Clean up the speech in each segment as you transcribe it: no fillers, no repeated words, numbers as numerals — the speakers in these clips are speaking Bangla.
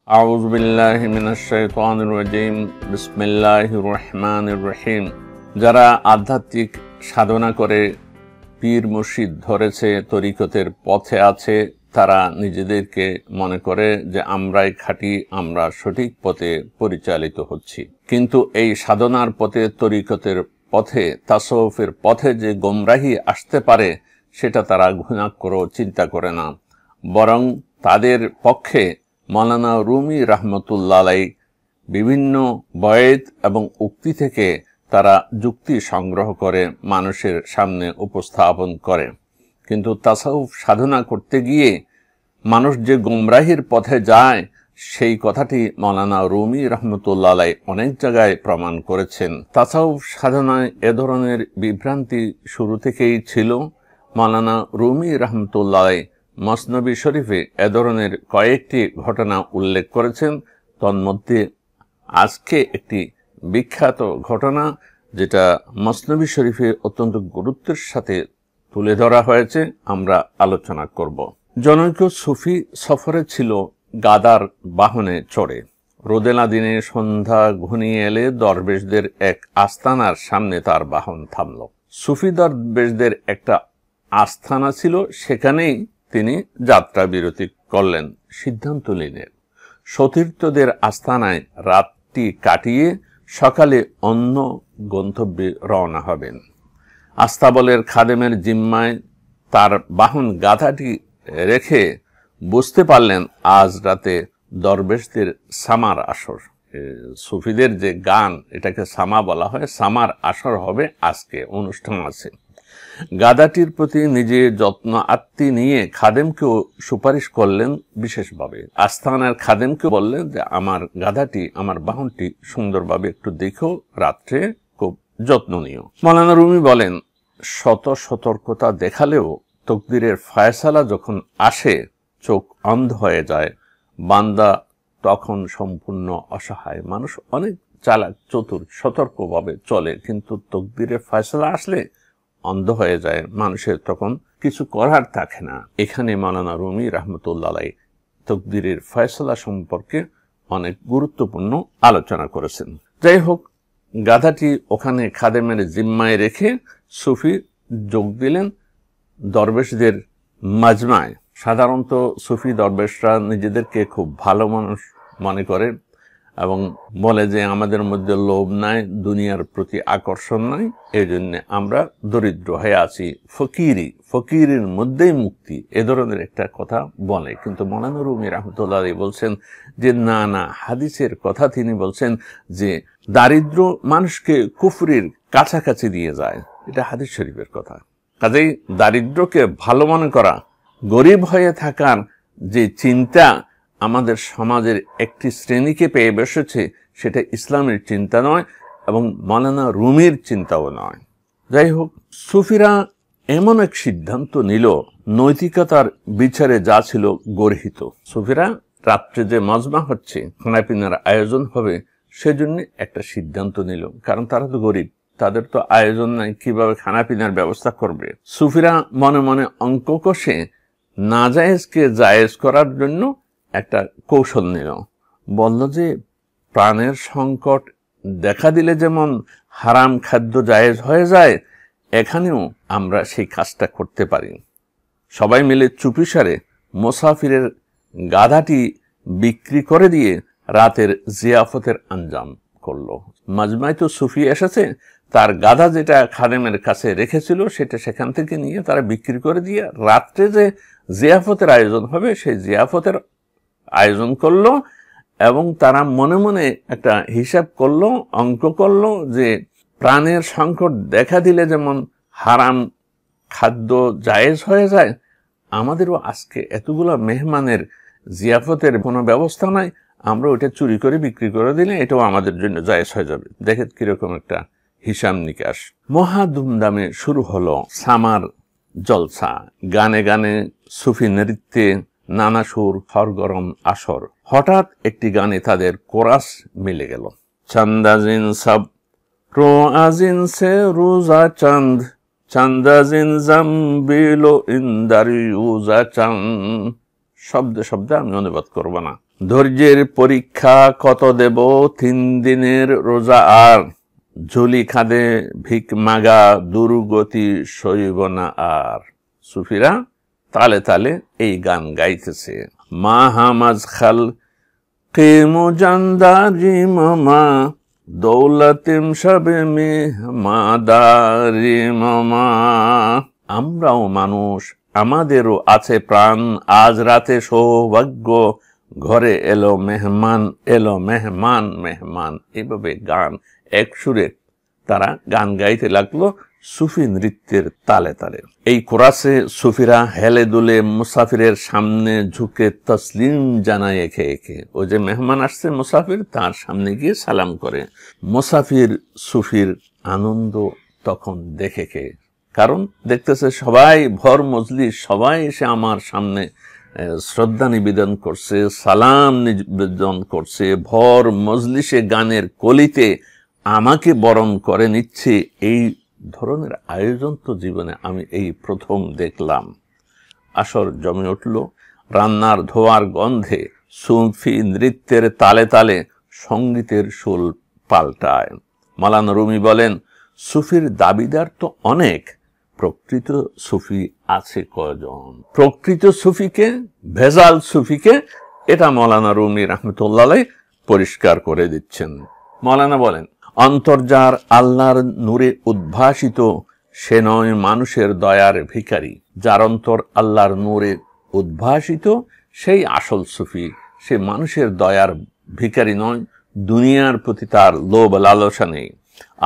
আউযু বিল্লাহি মিনাশ শাইতানির রাজিম। বিসমিল্লাহির রহমানির রহিম। যারা আধ্যাত্মিক সাধনা করে পীর মুর্শিদ ধরেছে, তরিকতের পথে আছে, তারা নিজেদেরকে মনে করে যে আমরাই খাঁটি, আমরা সঠিক পথে পরিচালিত হচ্ছি। কিন্তু এই সাধনার পথে, তরিকতের পথে, তাসাউফের পথে যে গোমরাহি আসতে পারে সেটা তারা ঘুণাক্ষরেও চিন্তা করে না। বরং তাদের পক্ষে মাওলানা রুমি রাহমাতুল্লাহ আলাইহি বিভিন্ন বয়াত এবং উক্তি থেকে তারা যুক্তি সংগ্রহ করে মানুষের সামনে উপস্থাপন করে। কিন্তু তাসাউফ সাধনা করতে গিয়ে মানুষ যে গোমরাহির পথে যায় সেই কথাটি মাওলানা রুমি রাহমাতুল্লাহ আলাইহি অনেক জায়গায় প্রমাণ করেছেন। তাসাউফ সাধনায় এ ধরনের বিভ্রান্তি শুরু থেকেই ছিল। মাওলানা রুমি রাহমাতুল্লাহ আলাইহি মসনবি শরীফে এ ধরনের কয়েকটি ঘটনা উল্লেখ করেছেন। তন্মধ্যে আজকে একটি বিখ্যাত ঘটনা, যেটা মসনবি শরীফে অত্যন্ত গুরুত্বের সাথে তুলে ধরা হয়েছে, আমরা আলোচনা করব। জনৈক সুফি সফরে ছিল গাদার বাহনে চড়ে। রোদেলা দিনে সন্ধ্যা ঘনিয়ে এলে দরবেশদের এক আস্তানার সামনে তার বাহন থামল। সুফি দরবেশদের একটা আস্তানা ছিল, সেখানেই তিনি যাত্রা বিরতি করলেন। সিদ্ধান্ত নিলেন সতীর্থদের আস্তানায় রাতটি কাটিয়ে সকালে অন্য গন্তব্যে রওনা হবেন। আস্তাবলের খাদেমের জিম্মায় তার বাহন গাধাটি রেখে বুঝতে পারলেন আজ রাতে দরবেশদের সামার আসর। সুফিদের যে গান, এটাকে সামা বলা হয়, সামার আসর হবে আজকে, অনুষ্ঠান আছে। গাধাটির প্রতি নিজে যত্ন আত্মি নিয়ে খাদেমকেও সুপারিশ করলেন বিশেষভাবে। আস্তানার খাদেমকে বললেন যে আমার গাধাটি, আমার বাহনটি সুন্দরভাবে একটু দেখো, রাত্রে খুব যত্ন নিও। মাওলানা রুমি বলেন, শত সতর্কতা দেখালেও তকদিরের ফায়সালা যখন আসে চোখ অন্ধ হয়ে যায়। বান্দা তখন সম্পূর্ণ অসহায়। মানুষ অনেক চালাক, চতুর, সতর্কভাবে চলে, কিন্তু তকদিরের ফায়সালা আসলে অন্ধ হয়ে যায়। মানুষের তখন কিছু করার থাকে না। এখানে মাওলানা রুমি রাহমাতুল্লাহ আলাইহি তকদিরের ফয়সালা সম্পর্কে অনেক গুরুত্বপূর্ণ আলোচনা করেছেন। যাই হোক, গাধাটি ওখানে খাদেমের জিম্মায় রেখে সুফি যোগ দিলেন দরবেশদের মাজমায়। সাধারণত সুফি দরবেশরা নিজেদেরকে খুব ভালো মানুষ মনে করে এবং বলে যে আমাদের মধ্যে লোভ নাই, দুনিয়ার প্রতি আকর্ষণ নাই, এই জন্য আমরা দরিদ্র হয়ে আছি, ফকিরের মধ্যেই মুক্তি, এ ধরনের একটা কথা বলে। কিন্তু মাওলানা রুমি রাহমাতুল্লাহ আলাইহি বলছেন যে না, হাদিসের কথা তিনি বলছেন যে দারিদ্র মানুষকে কুফরির কাছাকাছি দিয়ে যায়, এটা হাদিস শরীফের কথা। কাজেই দারিদ্রকে ভালো মনে করা, গরিব হয়ে থাকার যে চিন্তা আমাদের সমাজের একটি শ্রেণীকে পেয়ে বসেছে, সেটা ইসলামের চিন্তা নয় এবং মাওলানা রুমির চিন্তাও নয়। যাই হোক, সুফিরা এমন এক সিদ্ধান্ত নিল, নৈতিকতার বিচারে যা ছিল গর্হিত। সুফিরা রাত্রে যে মজমা হচ্ছে, খানাপিনার আয়োজন হবে, সেজন্য একটা সিদ্ধান্ত নিল। কারণ তারা তো গরিব, তাদের তো আয়োজন নাই, কিভাবে খানাপিনার ব্যবস্থা করবে। সুফিরা মনে মনে অঙ্ক কষে নাজায়েজকে জায়েজ করার জন্য একটা কৌশল নিল। বলল যে প্রাণের সংকট দেখা দিলে যেমন হারাম খাদ্য জায়েজ হয়ে যায়, এখানেও আমরা সেই কাজটা করতে পারি। সবাই মিলে চুপিসারে মুসাফিরের গাধাটি বিক্রি করে দিয়ে রাতের জিয়াফতের আঞ্জাম করলো। মাজমায় তো সুফি এসেছে, তার গাধা যেটা খাদেমের কাছে রেখেছিল সেটা সেখান থেকে নিয়ে তারা বিক্রি করে দিয়ে রাত্রে যে জিয়াফতের আয়োজন হবে সেই জিয়াফতের আয়োজন করলো। এবং তারা মনে মনে একটা হিসাব করলো, অঙ্ক করলো যে প্রাণের সংকট দেখা দিলে যেমন হারাম খাদ্য জায়েজ হয়ে যায়, আমাদেরও আজকে এতগুলো মেহমানের জিয়াফতের কোনো ব্যবস্থা নাই, আমরা ওটা চুরি করে বিক্রি করে দিলে এটাও আমাদের জন্য জায়েজ হয়ে যাবে। দেখেন কিরকম একটা হিসাব নিকাশ। মহা ধুমধামে শুরু হলো সামার জলসা। গানে গানে, সুফি নৃত্যে, নানা সুর, সরগরম আসর। হঠাৎ একটি গানে তাদের কোরাস মিলে গেল। চান্দাজিন সব রোআজিন সে রোজা চাঁদ, চান্দাজিন জাম্বিলো ইন্দারি উজা চাঁদ। শব্দে শব্দে আমি অনুবাদ করব না। ধৈর্যের পরীক্ষা কত দেব, 3 দিনের রোজা আর, ঝুলি খাদে ভিক মাগা, দুর্গতি সইব না আর। সুফিরা তালে তালে এই গান গাইতেছে। মা হামাজ খাল কেমো জানদারি মামা, দৌলতিম সবে মে মাদারি মামা। আমরাও মানুষ, আমাদেরও আছে প্রাণ, আজ রাতে সৌভাগ্য, ঘরে এলো মেহমান, এলো মেহমান মেহমান। এইভাবে গান এক সুরে তারা গান গাইতে লাগলো সুফি নৃত্যের তালে তালে। এই কোরাসে সুফিরা হেলে দুলে মুসাফিরের সামনে ঝুঁকে তসলিম জানায় একে একে। ও যে মেহমান আসছে মুসাফির, তার সামনে গিয়ে সালাম করে। মুসাফির সুফির আনন্দ তখন দেখে কে, কারণ দেখতেছে সবাই ভর মজলিস, সবাই এসে আমার সামনে শ্রদ্ধা নিবেদন করছে, সালাম নিবেদন করছে, ভর মজলিসে গানের কলিতে আমাকে বরণ করে নিচ্ছে। এই ধরনের আয়োজন তো জীবনে আমি এই প্রথম দেখলাম। আসর জমে উঠল রান্নার ধোয়ার গন্ধে, সুফি নৃত্যের তালে তালে সঙ্গীতের সুর পাল্টায়। মাওলানা রুমি বলেন, সুফির দাবিদার তো অনেক, প্রকৃত সুফি আছে কয়জন? প্রকৃত সুফিকে, ভেজাল সুফিকে, এটা মাওলানা রুমি রাহমাতুল্লাহ আলাইহি পরিষ্কার করে দিচ্ছেন। মাওলানা বলেন, অন্তর্জার আল্লাহর নূরে উদ্ভাসিত, সে নয় মানুষের দয়ার ভিখারি। যার অন্তর আল্লাহর নূরে উদ্ভাসিত সেই আসল সুফি, সে মানুষের দয়ার ভিখারি নয়, দুনিয়ার প্রতি তার লোভ লালসা নেই।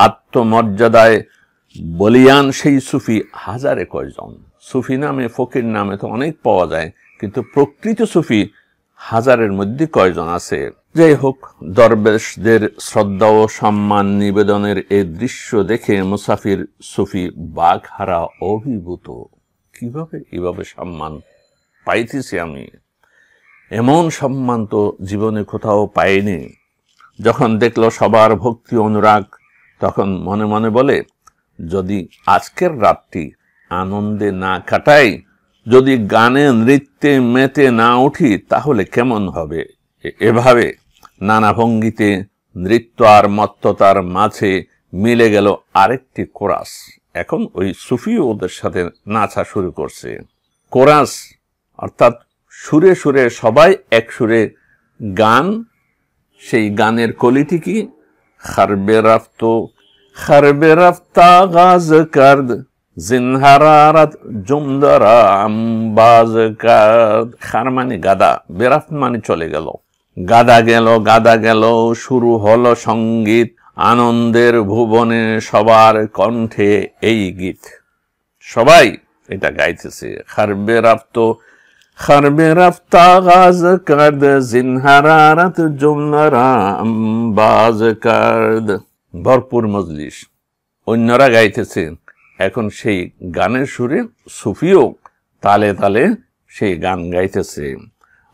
আত্মমর্যাদায় বলিয়ান সেই সুফি হাজারে কয়জন? সুফি নামে, ফকির নামে তো অনেক পাওয়া যায়, কিন্তু প্রকৃত সুফি হাজারের মধ্যে কয়জন আছে? যাই হোক, দরবেশদের শ্রদ্ধা ও সম্মান নিবেদনের এই দৃশ্য দেখে মুসাফির সুফি বাঘহারা অভিভূত। কিভাবে এভাবে সম্মান পাইতেছি আমি? এমন সম্মান তো জীবনে কোথাও পাইনি। যখন দেখলো সবার ভক্তি অনুরাগ, তখন মনে মনে বলে, যদি আজকের রাতটি আনন্দে না কাটাই, যদি গানে নৃত্যে মেতে না উঠি, তাহলে কেমন হবে? এভাবে নানা ভঙ্গিতে নৃত্য আর মত্ততার মাঝে মিলে গেল আরেকটি কোরাস। এখন ওই সুফিও ওদের সাথে নাচা শুরু করছে। কোরাস অর্থাৎ সুরে সুরে সবাই এক সুরে গান। সেই গানের কলিটি কি? খারবে রাফতা গাজ কার্দ, জিনহারারাত জুমদারা আমবাজ কার্দ। খার মানে গাদা, বেরাফ মানে চলে গেল। গাদা গেল, শুরু হলো সঙ্গীত। আনন্দের ভুবনে সবার কণ্ঠে এই গীত। সবাই এটা গাইতেছে। খারবে রাফতা গাজ কার্দ, জিনহারারাত জুমদারা আমবাজ কার্দ। ভরপুর মজলিস, অন্যরা গাইতেছে। এখন সেই গানের সুরে সুফিও তালে তালে সেই গান গাইতেছে।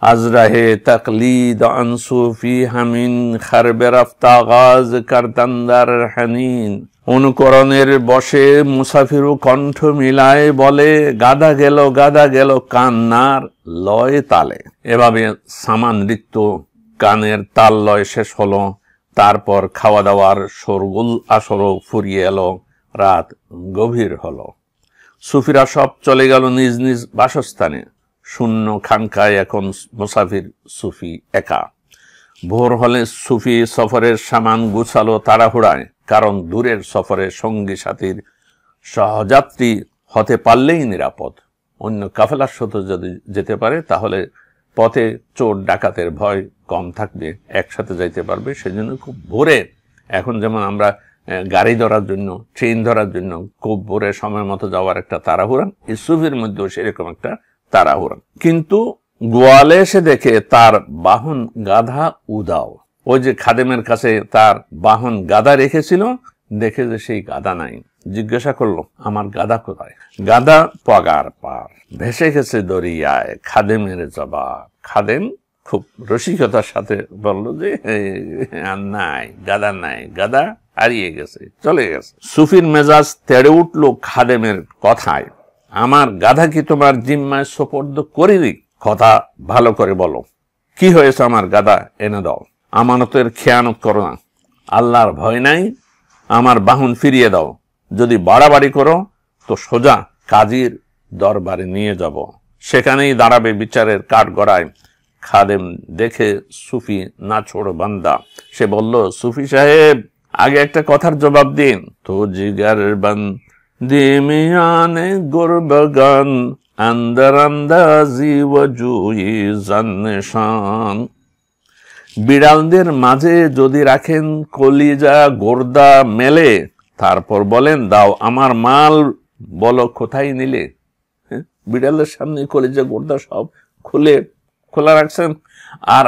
আজরাহে তাকলিদ আন সুফি হামিন, খারবে রাফতা গাজ কারতান্দার হানিন। অনুকরণের বসে মুসাফিরু কণ্ঠ মিলায় বলে, গাদা গেল কান্নার লয় তালে। এভাবে সামান নৃত্য গানের তাল লয় শেষ হলো। তারপর খাওয়া দাওয়ার শোরগোল আসরও ফুরিয়ে এলো। রাত গভীর হলো। সুফিরা সব চলে গেল নিজ নিজ বাসস্থানে। শূন্য খানকায় এখন মুসাফির সুফি একা। ভোর হলে সুফি সফরের সামান গুছালো তাড়াহুড়ায়, কারণ দূরের সফরে সঙ্গী সাথীর সহযাত্রী হতে পারলেই নিরাপদ। অন্য কাফেলার সাথে যদি যেতে পারে, তাহলে পথে চোর ডাকাতের ভয় কম থাকবে, একসাথে যাইতে পারবে। সেজন্য খুব ভোরে, এখন যেমন আমরা গাড়ি ধরার জন্য, ট্রেন ধরার জন্য খুব ভোরে সময় মতো যাওয়ার একটা তাড়াহুড়া, এই সুফির মধ্যেও সেরকম একটা তাড়াহুড়া। কিন্তু গোয়ালে এসে দেখে তার বাহন গাধা উদাও। ওই যে খাদেমের কাছে তার বাহন গাধা রেখেছিল, দেখে যে সেই গাধা নাই। জিজ্ঞাসা করলো, আমার গাধা কোথায়? গাধা পগার পার, ভেসে গেছে দরিয়ায়। খাদেমের জবাব। খাদেম খুব রসিকতার সাথে বলল যে নাই, গাধা নাই, গাধা হারিয়ে গেছে, চলে গেছে। সুফির মেজাজ তেড়ে উঠল খাদেমের কথায়। আমার গাধা কি তোমার জিম্মায় সোপর্দ করে দিই? কথা ভালো করে বলো। কি হয়েছে, আমার গাদা এনে দাও, আমানতের খেয়ানত করো না, আল্লাহর ভয় নাই, আমার বাহন ফিরিয়ে দাও, যদি বাড়াবাড়ি করো তো সোজা কাজীর দরবারে নিয়ে যাব, সেখানেই দাঁড়াবে বিচারের কাঠগড়ায়। খাদেম দেখে সুফি না ছোড় বান্দা, সে বলল, সুফি সাহেব, আগে একটা কথার জবাব দিন তো। জিগার বান্দি মিয়ানে গুরবাগান আন্দার আন্দাজি ওয়াজুই জান্নেশান। বিড়ালদের মাঝে যদি রাখেন কলিজা গোর্দা মেলে, তারপর বলেন, দাও আমার মাল, বলো কোথায় নিলে। বিড়ালের সামনে কলিজা গোর্দা সব খোলা রাখছেন, আর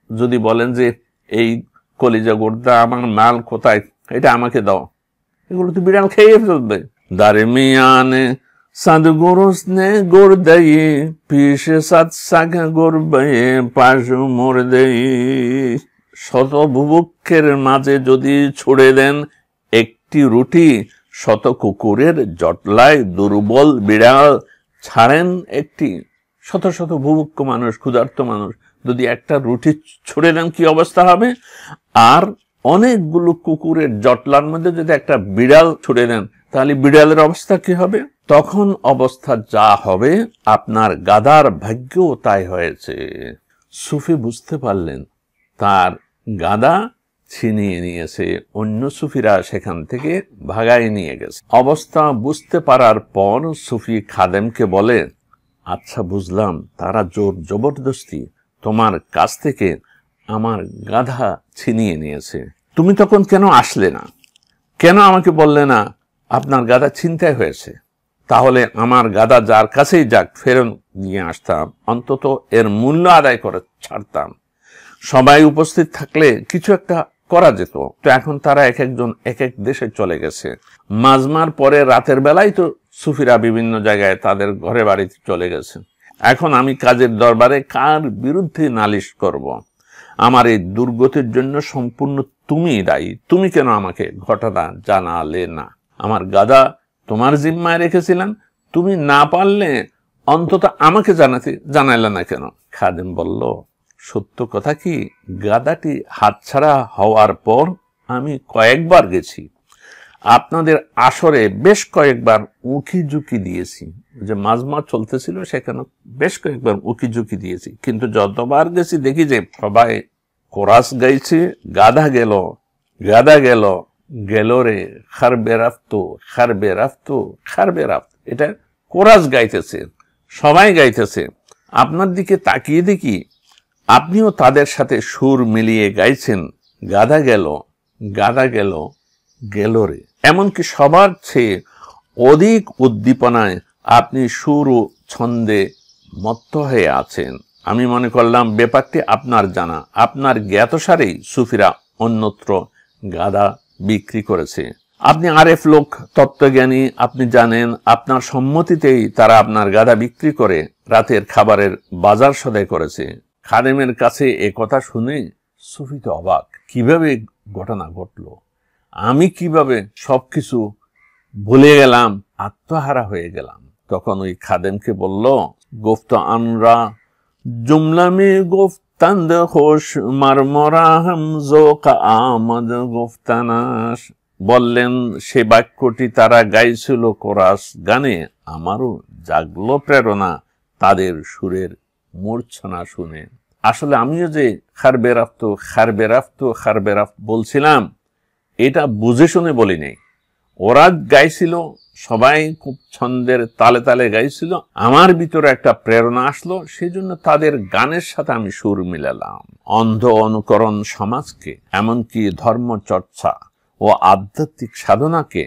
যদি বলেন যে এই কলিজা গোর্দা আমার মাল কোথায়, এটা আমাকে দাও, এগুলো তো বিড়াল খেয়ে ফেলবে। দারমিয়ানে সাদ গোরস নে গোর্দাই পিসে সাত সাগা গোরবাই পাশু মোর দেই। শত বুভুক্ষের মাঝে যদি ছুড়ে দেন একটি রুটি, শত কুকুরের জটলায় দুর্বল বিড়াল ছাড়েন একটি। শত শত বুভুক্ষ মানুষ, ক্ষুধার্ত মানুষ যদি একটা রুটি ছুড়ে দেন কি অবস্থা হবে, আর অনেকগুলো কুকুরের জটলার মধ্যে যদি একটা বিড়াল ছুড়ে দেন তাহলে বিড়ালের অবস্থা কি হবে? তখন অবস্থা যা হবে আপনার গাদার ভাগ্যও তাই হয়েছে। সুফি বুঝতে পারলেন তার গাদা ছিনিয়ে নিয়েছে, অন্য সুফিরা সেখান থেকে ভাগায় নিয়ে গেছে। অবস্থা বুঝতে পারার পর সুফি খাদেমকে বলে, আচ্ছা বুঝলাম, তারা জোর জবরদস্তি তোমার কাছ থেকে আমার গাধা ছিনিয়ে নিয়েছে, তুমি তখন কেন আসলে না, কেন আমাকে বললে না আপনার গাধা ছিনতাই হয়েছে? তাহলে আমার গাধা যার কাছেই যাক ফেরত নিয়ে আসতাম, অন্তত এর মূল্য আদায় করে ছাড়তাম। সবাই উপস্থিত থাকলে কিছু একটা করা যেত। তো এখন তারা এক একজন এক এক দেশে চলে গেছে। মাজমার পরে রাতের বেলায় তো সুফিরা বিভিন্ন জায়গায় তাদের ঘরে বাড়িতে চলে গেছে। এখন আমি কাজের দরবারে কার বিরুদ্ধে নালিশ করব? আমার এই দুর্গতির জন্য সম্পূর্ণ তুমিই দায়ী। তুমি কেন আমাকে ঘটনা জানালে না? আমার গাদা তোমার জিম্মায় রেখেছিলাম, তুমি না পারলে অন্তত আমাকে জানাইলে না কেন? খাদেম বলল, সত্য কথা কি, গাদাটি হাতছাড়া হওয়ার পর আমি কয়েকবার গেছি, আপনাদের আসরে বেশ কয়েকবার উকি ঝুঁকি দিয়েছি, যে মাজমা চলতেছিল সেখানে বেশ কয়েকবার উকি ঝুঁকি দিয়েছি, কিন্তু যতবার গেছি দেখি যে সবাই কোরাস গাইছে, গাধা গেল গাধা গেল গেল রে, খারবে রাফতো খারবে রাফতো খারবে রাফত, এটা কোরাস গাইতেছে, সবাই গাইতেছে। আপনার দিকে তাকিয়ে দেখি আপনিও তাদের সাথে সুর মিলিয়ে গাইছেন, গাধা গেল গাধা গেল গেল রে। এমনকি সবার চেয়ে অধিক উদ্দীপনায় আপনি সুর ও ছন্দে মত্ত হয়ে আছেন। আমি মনে করলাম ব্যাপারটি আপনার জানা, আপনার জ্ঞাতসারেই সুফিরা অন্যত্র গাধা বিক্রি করেছে। আপনি আরেফ লোক, তত্ত্বজ্ঞানী, আপনি জানেন আপনার সম্মতিতেই তারা আপনার গাধা বিক্রি করে রাতের খাবারের বাজার সদাই করেছে। খাদেমের কাছে এ কথা শুনে সুফি তো অবাক, কিভাবে ঘটনা ঘটলো, আমি কিভাবে সবকিছু ভুলে গেলাম, আত্মহারা হয়ে গেলাম। তখন ওই খাদেমকে বলল, গুফত আনরা জুমলা মে গুফতান্দ হোশ মারমরা হামজো কা আমদ গুফতানাস। বললেন, সে বাক্যটি তারা গাইছিল কোরাস গানে, আমারও জাগলো প্রেরণা তাদের সুরের মূর্ছনা শুনে। আসলে আমিও যে খারবে রাফতো খারবে রাফতো খারবে রাফত বলছিলাম, এটা বুঝে শুনে বলি নাই। ওরা গাইছিল, সবাই খুব ছন্দের তালে তালে গাইছিল, আমার ভিতরে একটা প্রেরণা আসলো, সেই জন্য তাদের গানের সাথে আমি সুর মিলালাম। অন্ধ অনুকরণ সমাজকে, এমনকি ধর্ম চর্চা ও আধ্যাত্মিক সাধনাকে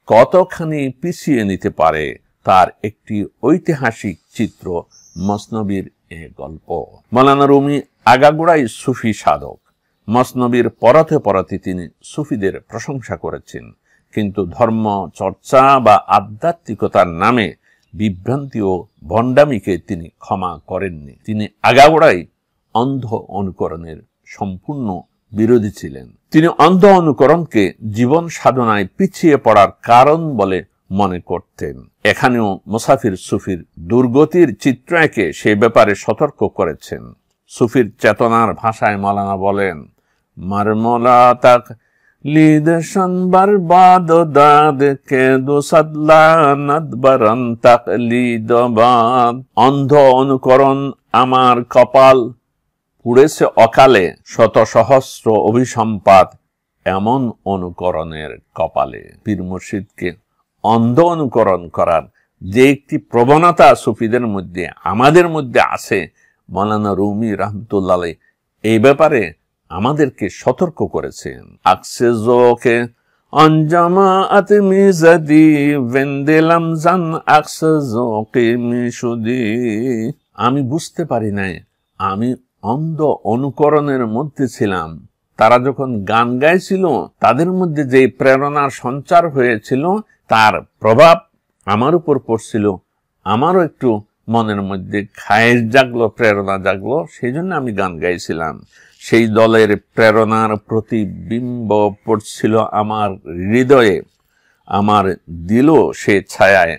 কতখানি পিছিয়ে নিতে পারে তার একটি ঐতিহাসিক চিত্র মসনবির এ গল্প। মৌলানা রুমি আগাগোড়াই সুফি সাধক। মসনবির পরতে পরতে তিনি সুফিদের প্রশংসা করেছেন, কিন্তু ধর্ম চর্চা বা আধ্যাত্মিকতার নামে বিভ্রান্তি ও ভণ্ডামিকে তিনি ক্ষমা করেননি। তিনি আগাগোড়াই অন্ধ অনুকরণের সম্পূর্ণ বিরোধী ছিলেন। তিনি অন্ধ অনুকরণকে জীবন সাধনায় পিছিয়ে পড়ার কারণ বলে মনে করতেন। এখানেও মুসাফির সুফির দুর্গতির চিত্র এঁকে সে ব্যাপারে সতর্ক করেছেন। সুফির চেতনার ভাষায় মাওলানা বলেন, মারমলা তাক লিদশন বরবাদ দাদ কে দো সাদলানাত বরন তাক লিদবাদ। অন্ধ অনুকরণ আমার কপাল, পুড়েছে অকালে শত সহস্র অভিসম্পাত এমন অনুকরণের কপালে। পীর মুর্শিদকে অন্ধ অনুকরণ করার যে একটি প্রবণতা সুফিদের মধ্যে, আমাদের মধ্যে আছে, মাওলানা রুমি রহমতুল্লাহ আলাইহি এই ব্যাপারে আমাদেরকে সতর্ক করেছেন। আকসেজোকে অনজামাআত মিজাদি ভেন্দেলাম জান আকসেজোকে মিশুদি। আমি বুঝতে পারি নাই আমি অন্ধ অনুকরণের মধ্যে ছিলাম। তারা যখন গান গাইছিল তাদের মধ্যে যে প্রেরণার সঞ্চার হয়েছিল তার প্রভাব আমার উপর পড়ছিল। আমারও একটু মনের মধ্যে খায়েশ জাগলো, প্রেরণা জাগলো, সেই জন্য আমি গান গাইছিলাম। সেই দলের প্রেরণার প্রতিবিম্ব পড়ছিল আমার হৃদয়ে, আমার দিলও সে ছায়ায়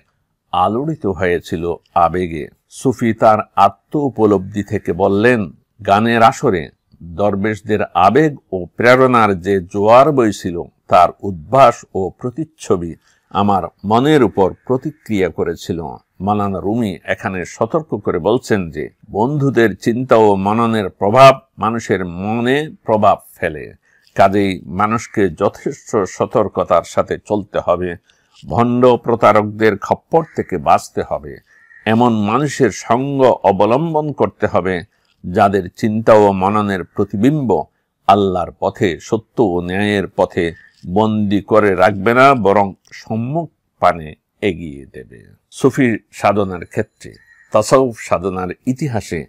আলোড়িত হয়েছিল আবেগে। সুফি তার আত্ম উপলব্ধি থেকে বললেন, গানের আসরে দরবেশদের আবেগ ও প্রেরণার যে জোয়ার বইছিল তার উদ্ভাস ও প্রতিচ্ছবি আমার মনের উপর প্রতিক্রিয়া করেছিল। মাওলানা রুমি এখানে সতর্ক করে বলছেন যে বন্ধুদের চিন্তা ও মননের প্রভাব মানুষের মনে প্রভাব ফেলে, কাজেই মানুষকে যথেষ্ট সতর্কতার সাথে চলতে হবে, ভণ্ড প্রতারকদের খপ্পর থেকে বাঁচতে হবে, এমন মানুষের সঙ্গ অবলম্বন করতে হবে যাদের চিন্তা ও মননের প্রতিবিম্ব আল্লাহর পথে, সত্য ও ন্যায়ের পথে বন্দী করে রাখবে না, বরং সম্মুখ পানে এগিয়ে দেবে। সুফি সাধনার ক্ষেত্রে, তাসাউফ সাধনার ইতিহাসে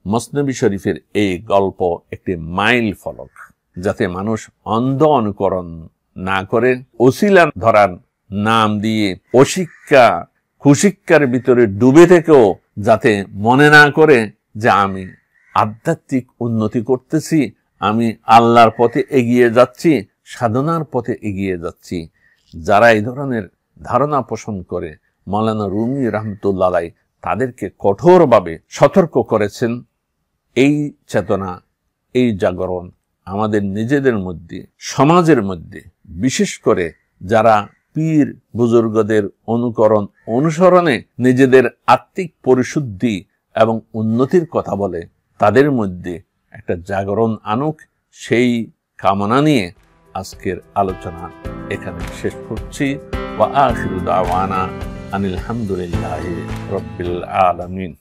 মসনবি শরীফের এই গল্প একটি মাইল ফলক, যাতে মানুষ অন্ধ অনুকরণ না করে ওসিলা ধরার নাম দিয়ে অশিক্ষা কুশিক্ষার ভিতরে ডুবে থেকেও যাতে মনে না করে যে আমি আধ্যাত্মিক উন্নতি করতেছি, আমি আল্লাহর পথে এগিয়ে যাচ্ছি, সাধনার পথে এগিয়ে যাচ্ছি। যারা এই ধরনের ধারণা পোষণ করে মাওলানা রুমি রহমতুল্লাহ আলাইহি তাদেরকে কঠোরভাবে সতর্ক করেছেন। এই চেতনা, এই জাগরণ আমাদের নিজেদের মধ্যে, সমাজের মধ্যে, বিশেষ করে যারা পীর বুজুর্গদের অনুসরণে নিজেদের আত্মিক পরিশুদ্ধি এবং উন্নতির কথা বলে তাদের মধ্যে একটা জাগরণ আনুক, সেই কামনা নিয়ে আজকের আলোচনা এখানে শেষ করছি। ওয়া আখিরু দাওয়ানা আনিল হামদুলিল্লাহি রাব্বিল আলামিন।